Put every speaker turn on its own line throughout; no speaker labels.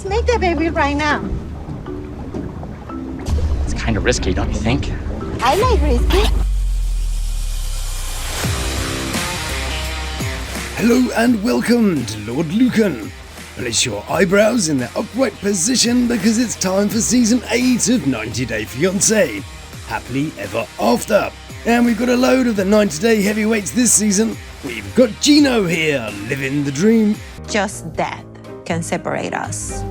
Let's make the baby right now.
It's kind of risky, don't you think?
I like risky.
Hello and welcome to Lord Lukan. Place your eyebrows in their upright position because it's time for season 8 of 90 Day Fiancé Happily Ever After. And we've got a load of the 90 Day heavyweights this season. We've got Gino here, living the dream.
Just death can separate us.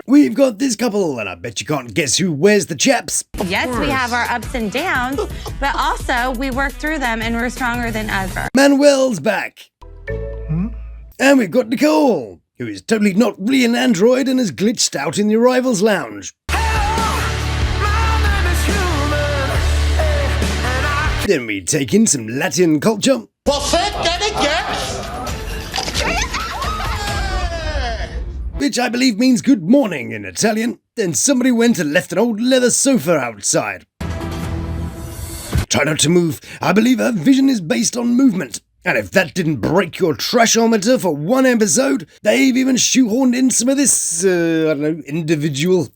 We've got this couple, and I bet you can't guess who wears the chaps.
Yes, we have our ups and downs, but also we work through them and we're stronger than ever.
Manuel's back. And we've got Nicole, who is totally not really an android and has glitched out in the arrivals lounge. Then we take in some Latin culture. Which I believe means good morning in Italian. Then somebody went and left an old leather sofa outside. Try not to move. I believe her vision is based on movement. And if that didn't break your trashometer for one episode, they've even shoehorned in some of this, individual.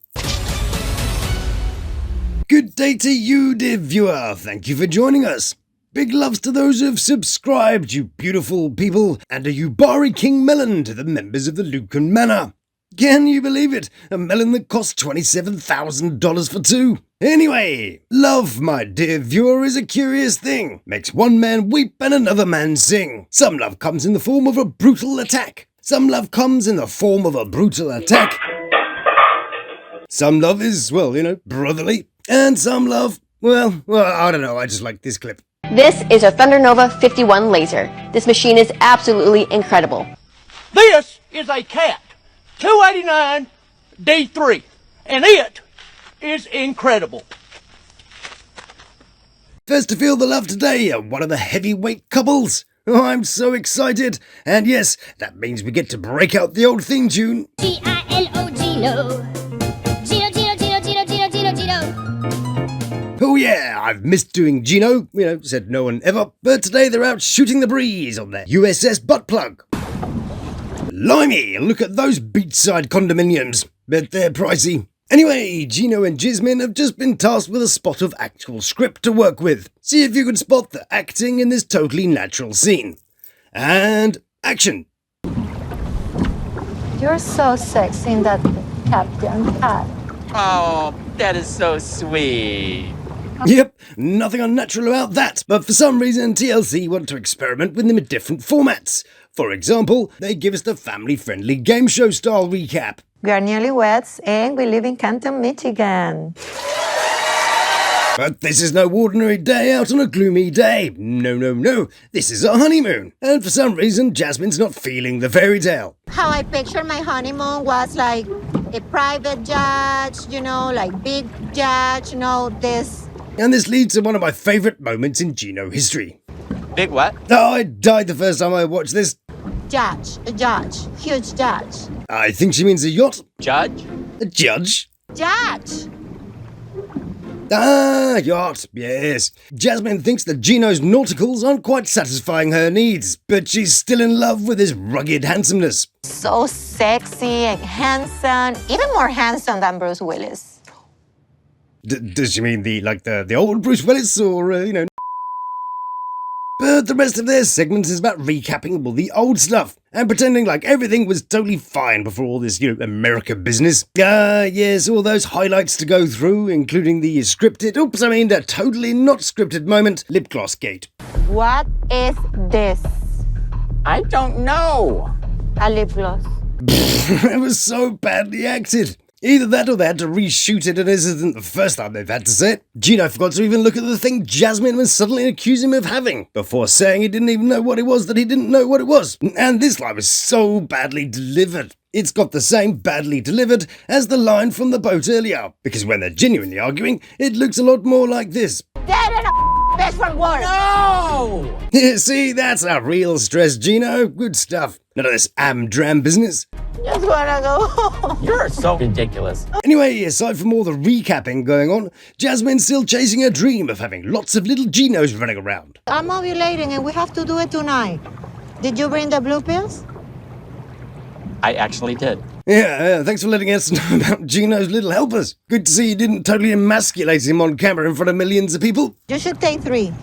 Good day to you, dear viewer. Thank you for joining us. Big loves to those who have subscribed, you beautiful people, and a Ubari King melon to the members of the Lukan Manor. Can you believe it? A melon that cost $27,000 for two. Anyway, love, my dear viewer, is a curious thing. Makes one man weep and another man sing. Some love comes in the form of a brutal attack. Some love comes in the form of a brutal attack. Some love is, brotherly. And some love, I don't know, I just like this clip.
This is a Thunder Nova 51 laser. This machine is absolutely incredible.
This is a Cat 289 D3, and it is incredible.
First to feel the love today are one of the heavyweight couples. Oh, I'm so excited. And yes, that means we get to break out the old theme tune.
Gino, Gino.
Oh yeah, I've missed doing Gino, said no one ever, but today they're out shooting the breeze on their USS butt plug. Blimey, look at those beachside condominiums. Bet they're pricey. Anyway, Gino and Jasmine have just been tasked with a spot of actual script to work with. See if you can spot the acting in this totally natural scene. And action.
You're so sexy in that Captain hat.
Oh, that is so sweet.
Yep, nothing unnatural about that, but for some reason TLC want to experiment with them in different formats. For example, they give us the family-friendly game show style recap.
We are newlyweds and we live in Canton, Michigan.
But this is no ordinary day out on a gloomy day. No. This is a honeymoon. And for some reason, Jasmine's not feeling the fairy tale.
How I picture my honeymoon was like a private jet, like big jet, this.
And this leads to one of my favourite moments in Gino history.
Big what?
Oh, I died the first time I watched this.
A judge, huge judge.
I think she means a yacht.
Judge?
A judge?
Judge!
Ah, yacht, yes. Jasmine thinks that Gino's nauticals aren't quite satisfying her needs, but she's still in love with his rugged handsomeness.
So sexy and handsome, even more handsome than Bruce Willis.
Does she mean the old Bruce Willis or, But the rest of their segment is about recapping all the old stuff and pretending like everything was totally fine before all this, America business. Yes, all those highlights to go through, including the the totally not scripted moment, lip gloss gate.
What is this?
I don't know.
A lip gloss.
It was so badly acted. Either that or they had to reshoot it and this isn't the first time they've had to say it. Gino forgot to even look at the thing Jasmine was suddenly accusing him of having, before saying he didn't even know what it was that he didn't know what it was. And this line was so badly delivered. It's got the same badly delivered as the line from the boat earlier, because when they're genuinely arguing, it looks a lot more like this.
Dead and a best friend word.
No!
See, that's a real stress, Gino. Good stuff. None of this am-dram business.
Just wanna go home.
You're so ridiculous.
Anyway, aside from all the recapping going on, Jasmine's still chasing her dream of having lots of little Ginos running around.
I'm ovulating and we have to do it tonight. Did you bring the blue pills?
I actually did.
Yeah, thanks for letting us know about Gino's little helpers. Good to see you didn't totally emasculate him on camera in front of millions of people.
You should take 3.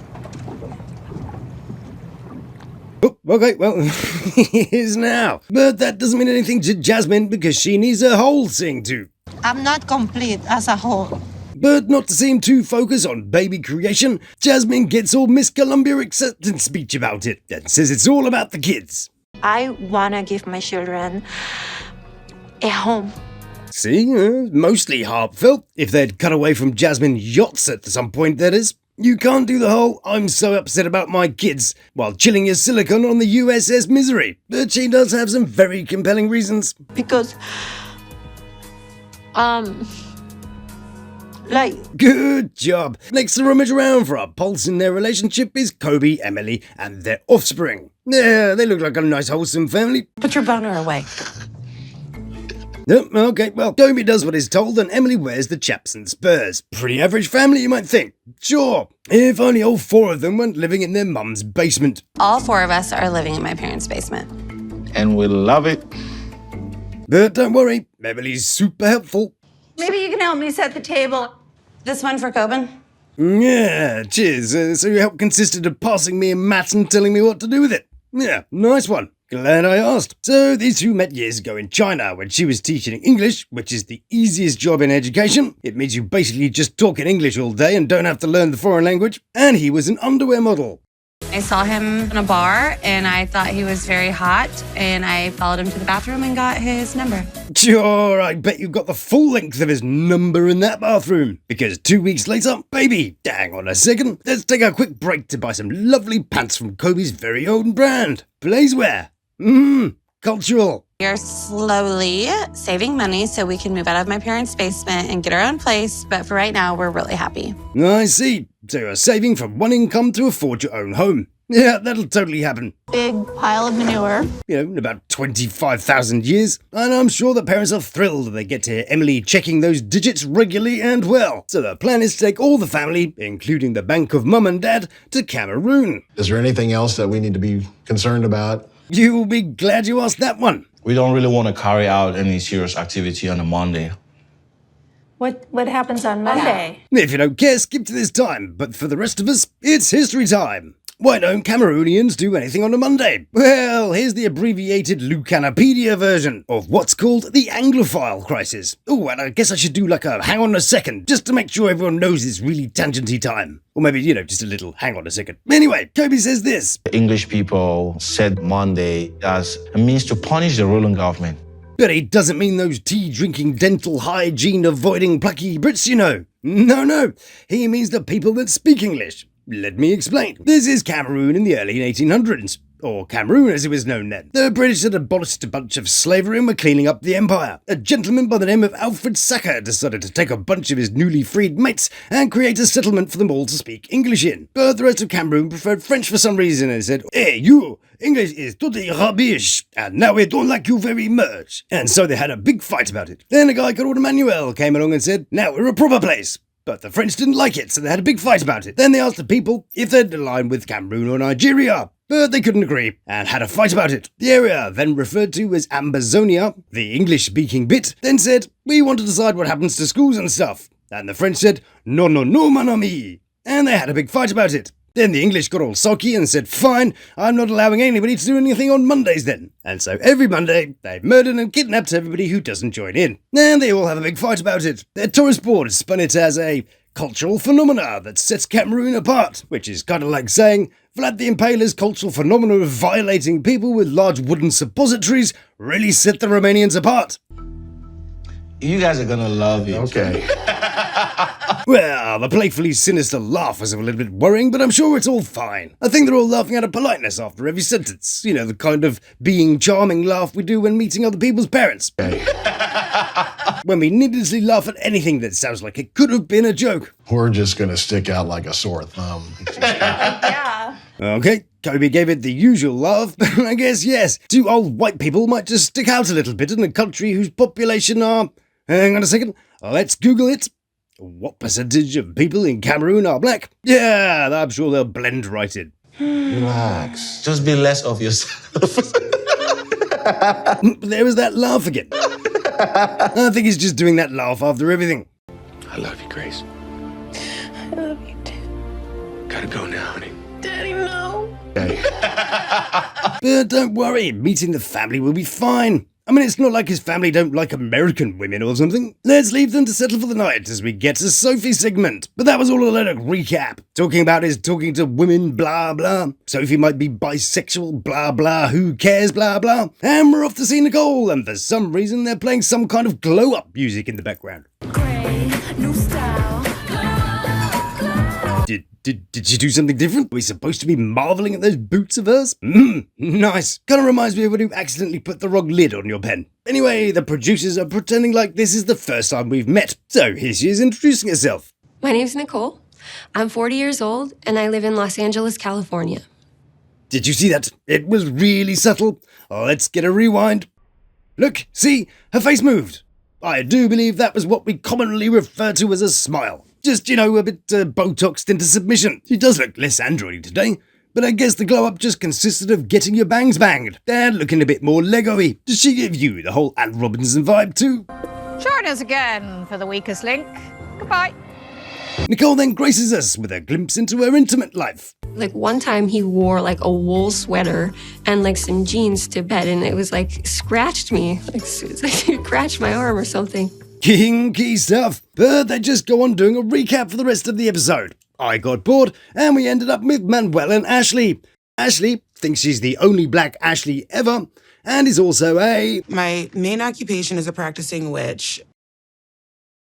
Oh, okay, well, he is now. But that doesn't mean anything to Jasmine because she needs her whole thing too.
I'm not complete as a whole.
But not to seem too focused on baby creation, Jasmine gets all Miss Columbia acceptance speech about it and says it's all about the kids.
I want to give my children a home.
See, mostly heartfelt. If they'd cut away from Jasmine yachts at some point, that is. You can't do the whole I'm so upset about my kids while chilling your silicone on the USS Misery. But she does have some very compelling reasons.
Because,
Good job. Next to rummage around for a pulse in their relationship is Kobe, Emily, and their offspring. Yeah, they look like a nice wholesome family.
Put your boner away.
Yep, okay, well, Kobe does what he's told and Emily wears the chaps and spurs. Pretty average family, you might think. Sure, if only all 4 of them weren't living in their mum's basement.
All 4 of us are living in my parents' basement.
And we love it.
But don't worry, Emily's super helpful.
Maybe you can help me set the table. This one for Coben?
Yeah, cheers. So your help consisted of passing me a mat and telling me what to do with it. Yeah, nice one. Glad I asked. So these 2 met years ago in China when she was teaching English, which is the easiest job in education. It means you basically just talk in English all day and don't have to learn the foreign language. And he was an underwear model.
I saw him in a bar and I thought he was very hot and I followed him to the bathroom and got his number.
Sure, I bet you got the full length of his number in that bathroom. Because 2 weeks later, baby, hang on a second, let's take a quick break to buy some lovely pants from Kobe's very own brand, Blazewear. Cultural.
We are slowly saving money so we can move out of my parents' basement and get our own place, but for right now, we're really happy.
I see. So you're saving from one income to afford your own home. Yeah, that'll totally happen.
Big pile of manure.
In about 25,000 years. And I'm sure the parents are thrilled that they get to hear Emily checking those digits regularly and well. So the plan is to take all the family, including the bank of mum and dad, to Cameroon.
Is there anything else that we need to be concerned about?
You will be glad you asked that one.
We don't really want to carry out any serious activity on a Monday.
What happens on Monday?
If you don't care, skip to this time. But for the rest of us, it's history time. Why don't Cameroonians do anything on a Monday? Well, here's the abbreviated Lukanopedia version of what's called the Anglophile crisis. Oh, and I guess I should do like a hang on a second, just to make sure everyone knows it's really tangenty time. Or maybe, just a little hang on a second. Anyway, Kobe says this.
English people said Monday as a means to punish the ruling government.
But he doesn't mean those tea-drinking, dental hygiene-avoiding plucky Brits, No, he means the people that speak English. Let me explain. This is Cameroon in the early 1800s. Or Cameroon as it was known then. The British had abolished a bunch of slavery and were cleaning up the empire. A gentleman by the name of Alfred Sacker decided to take a bunch of his newly freed mates and create a settlement for them all to speak English in. But the rest of Cameroon preferred French for some reason and said, "Hey, you! English is totally rubbish, and now we don't like you very much." And so they had a big fight about it. Then a guy called Manuel came along and said, "Now we're a proper place." But the French didn't like it, so they had a big fight about it. Then they asked the people if they'd align with Cameroon or Nigeria. But they couldn't agree, and had a fight about it. The area, then referred to as Ambazonia, the English-speaking bit, then said, "We want to decide what happens to schools and stuff." And the French said, "No, no, no, mon ami." And they had a big fight about it. Then the English got all sulky and said, "Fine, I'm not allowing anybody to do anything on Mondays then." And so every Monday, they murdered and kidnapped everybody who doesn't join in. And they all have a big fight about it. Their tourist board spun it as a cultural phenomena that sets Cameroon apart, which is kind of like saying, Vlad the Impaler's cultural phenomena of violating people with large wooden suppositories really set the Romanians apart.
You guys are gonna love it.
Okay.
Well, the playfully sinister laugh was a little bit worrying, but I'm sure it's all fine. I think they're all laughing out of politeness after every sentence. The kind of being charming laugh we do when meeting other people's parents.
Okay.
When we needlessly laugh at anything that sounds like it could have been a joke.
We're just gonna stick out like a sore thumb.
Yeah.
Okay, Kobe gave it the usual laugh, but I guess yes, 2 old white people might just stick out a little bit in a country whose population are... Hang on a second, let's Google it. What percentage of people in Cameroon are black? Yeah, I'm sure they'll blend right in.
Relax. Just be less of yourself.
There was that laugh again. I think he's just doing that laugh after everything.
I love you, Grace.
I love you too.
Gotta go now, honey.
Daddy, no.
Hey.
But don't worry, meeting the family will be fine. I mean, it's not like his family don't like American women or something. Let's leave them to settle for the night as we get to Sophie's segment. But that was all a little recap. Talking about his talking to women, blah, blah. Sophie might be bisexual, blah, blah. Who cares, blah, blah. And we're off to see Nicole. And for some reason, they're playing some kind of glow-up music in the background.
Gray, new style.
Did she do something different? Are we supposed to be marveling at those boots of hers? Nice. Kind of reminds me of when you accidentally put the wrong lid on your pen. Anyway, the producers are pretending like this is the first time we've met. So here she is introducing herself.
My name's Nicole. I'm 40 years old, and I live in Los Angeles, California.
Did you see that? It was really subtle. Let's get a rewind. Look, see? Her face moved. I do believe that was what we commonly refer to as a smile. Just, a bit Botoxed into submission. She does look less androidy today, but I guess the glow-up just consisted of getting your bangs banged and looking a bit more Lego-y. Does she give you the whole Anne Robinson vibe too?
Join us again for the weakest link. Goodbye.
Nicole then graces us with a glimpse into her intimate life.
Like one time he wore like a wool sweater and like some jeans to bed, and it was like scratched me. It's like he scratched my arm or something.
Kinky stuff, but they just go on doing a recap for the rest of the episode. I got bored, and we ended up with Manuel and Ashley. Ashley thinks she's the only black Ashley ever, and is also
My main occupation is a practicing witch.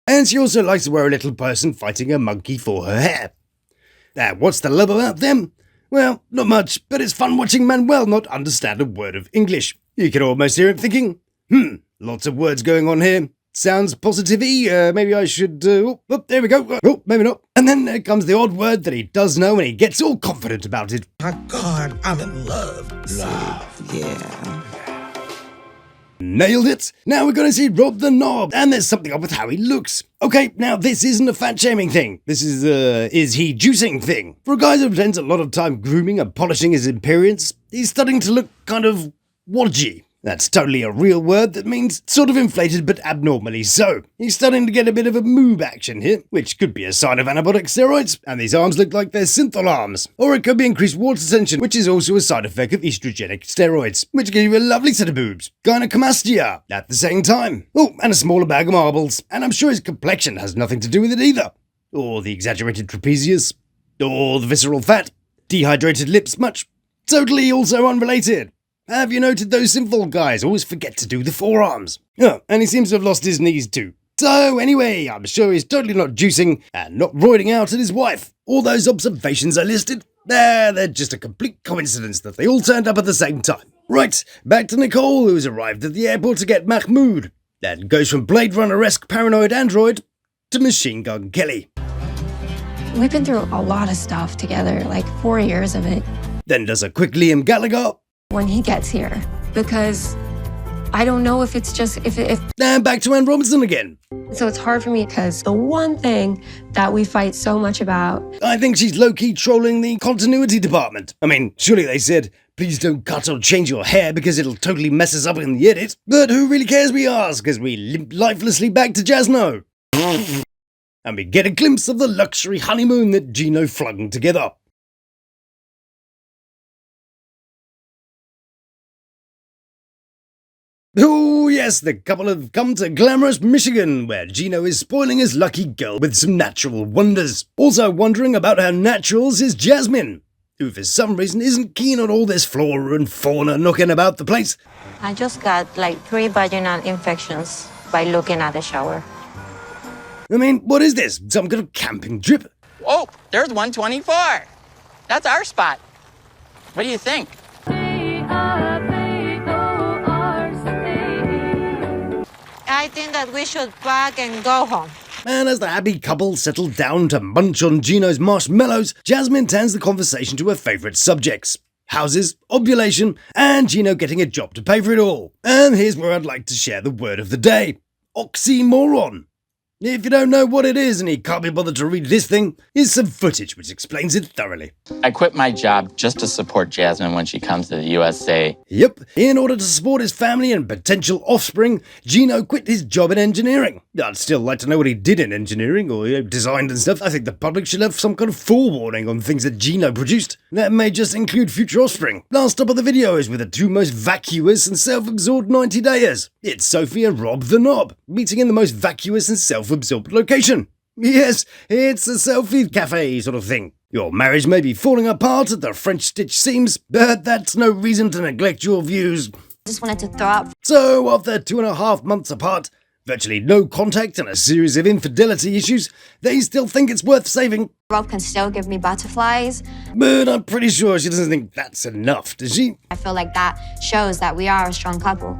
And she also likes to wear a little person fighting a monkey for her hair. Now, what's the love about them? Well, not much, but it's fun watching Manuel not understand a word of English. You can almost hear him thinking, lots of words going on here. Sounds positive-y, maybe I should, there we go, maybe not. And then there comes the odd word that he does know and he gets all confident about it.
My God, I'm in love. Love, yeah.
Nailed it! Now we're gonna see Rob the Knob, and there's something up with how he looks. Okay, now this isn't a fat-shaming thing. This is he juicing thing. For a guy who spends a lot of time grooming and polishing his appearance, he's starting to look kind of wodgy. That's totally a real word that means sort of inflated but abnormally so. He's starting to get a bit of a moob action here, which could be a sign of anabolic steroids, and these arms look like they're synthol arms. Or it could be increased water tension, which is also a side effect of estrogenic steroids, which give you a lovely set of boobs. Gynecomastia at the same time. Oh, and a smaller bag of marbles. And I'm sure his complexion has nothing to do with it either. Or the exaggerated trapezius. Or the visceral fat. Dehydrated lips much. Totally also unrelated. Have you noted those simple guys always forget to do the forearms? Oh, and he seems to have lost his knees too. So anyway, I'm sure he's totally not juicing and not roiding out at his wife. All those observations I listed, they're just a complete coincidence that they all turned up at the same time. Right, back to Nicole, who's arrived at the airport to get Mahmoud. Then goes from Blade Runner-esque paranoid android to Machine Gun Kelly.
We've been through a lot of stuff together, like 4 years of it.
Then does a quick Liam Gallagher.
When he gets here, because I don't know if it's just if
and back to Anne Robinson again.
So it's hard for me because the one thing that we fight so much about.
I think she's low-key trolling the continuity department. I mean, surely they said, please don't cut or change your hair because it'll totally mess us up in the edit. But who really cares, we ask, as we limp lifelessly back to Jasno. And we get a glimpse of the luxury honeymoon that Gino flung together. Oh yes, the couple have come to glamorous Michigan, where Gino is spoiling his lucky girl with some natural wonders. Also wondering about how naturals is Jasmine, who for some reason isn't keen on all this flora and fauna knocking about the place.
I just got like 3 vaginal infections by looking at the shower.
I mean, what is this? Some kind of camping trip?
Oh, there's 124. That's our spot. What do you think?
I think that we should pack and go home.
And as the happy couple settle down to munch on Gino's marshmallows, Jasmine turns the conversation to her favourite subjects. Houses, ovulation, and Gino getting a job to pay for it all. And here's where I'd like to share the word of the day. Oxymoron. If you don't know what it is and you can't be bothered to read this thing, here's some footage which explains it thoroughly.
I quit my job just to support Jasmine when she comes to the USA.
Yep, in order to support his family and potential offspring, Gino quit his job in engineering. I'd still like to know what he did in engineering or designed and stuff. I think the public should have some kind of forewarning on things that Gino produced. That may just include future offspring. Last up on the video is with the two most vacuous and self-absorbed 90-dayers. It's Sophie and Rob the Knob, meeting in the most vacuous and self-absorbed location. Yes, it's a selfie cafe sort of thing. Your marriage may be falling apart at the French stitch seams, but that's no reason to neglect your views.
Just wanted to throw up.
So, after 2.5 months apart, virtually no contact and a series of infidelity issues, they still think it's worth saving.
Rob can still give me butterflies.
But I'm pretty sure she doesn't think that's enough, does she?
I feel like that shows that we are a strong couple.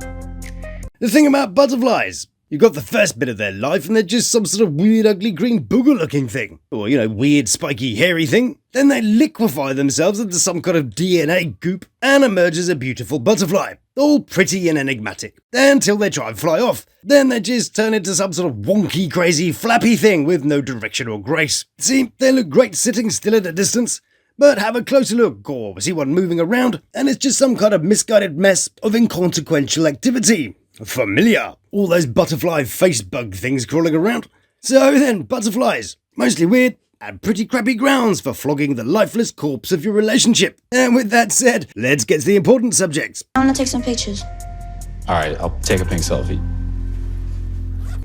The thing about butterflies, you've got the first bit of their life and they're just some sort of weird ugly green booger looking thing. Or, weird spiky hairy thing. Then they liquefy themselves into some kind of DNA goop and emerge as a beautiful butterfly. All pretty and enigmatic. Until they try and fly off. Then they just turn into some sort of wonky, crazy, flappy thing with no direction or grace. See, they look great sitting still at a distance. But have a closer look or see one moving around and it's just some kind of misguided mess of inconsequential activity. Familiar. All those butterfly face bug things crawling around. So then, butterflies. Mostly weird and pretty crappy grounds for flogging the lifeless corpse of your relationship. And with that said, let's get to the important subjects.
I want to take some pictures.
All right, I'll take a pink selfie.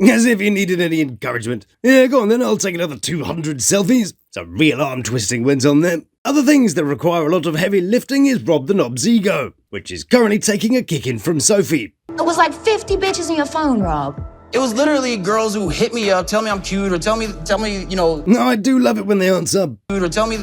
As if you needed any encouragement. Yeah, go on then, I'll take another 200 selfies. Some real arm twisting went on there. Other things that require a lot of heavy lifting is Rob the Knob's ego, which is currently taking a kicking from Sophie.
It was like 50 bitches in your phone, Rob.
It was literally girls who hit me up, tell me I'm cute, or tell me,
No, I do love it when they answer.
Or tell me,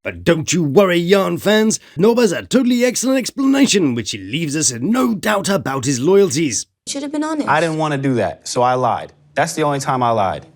But don't you worry, Yarn fans. Knob has a totally excellent explanation, which leaves us in no doubt about his loyalties.
Should have been honest.
I didn't want to do that, so I lied. That's the only time I lied.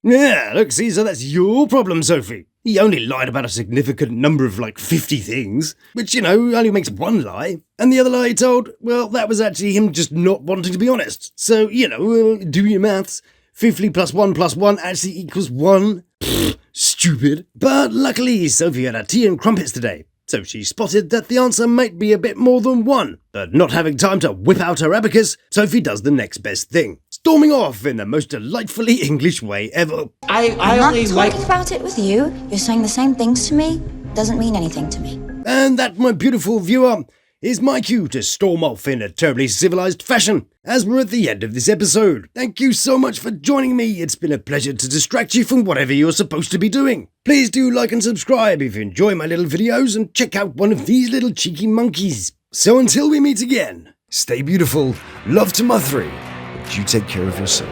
Yeah, look, see, so that's your problem, Sophie. He only lied about a significant number of 50 things, which, only makes one lie. And the other lie he told, well, that was actually him just not wanting to be honest. So, do your maths. 50 plus 1 actually equals 1. Pfft, stupid. But luckily, Sophie had her tea and crumpets today. So she spotted that the answer might be a bit more than 1. But not having time to whip out her abacus, Sophie does the next best thing. Storming off in the most delightfully English way ever.
I'm not talking about it with you. You're saying the same things to me. Doesn't mean anything to me.
And that, my beautiful viewer, is my cue to storm off in a terribly civilized fashion, as we're at the end of this episode. Thank you so much for joining me. It's been a pleasure to distract you from whatever you're supposed to be doing. Please do like and subscribe if you enjoy my little videos and check out one of these little cheeky monkeys. So until we meet again, stay beautiful, love to my 3, and you take care of yourself.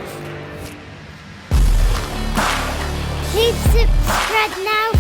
Please subscribe now.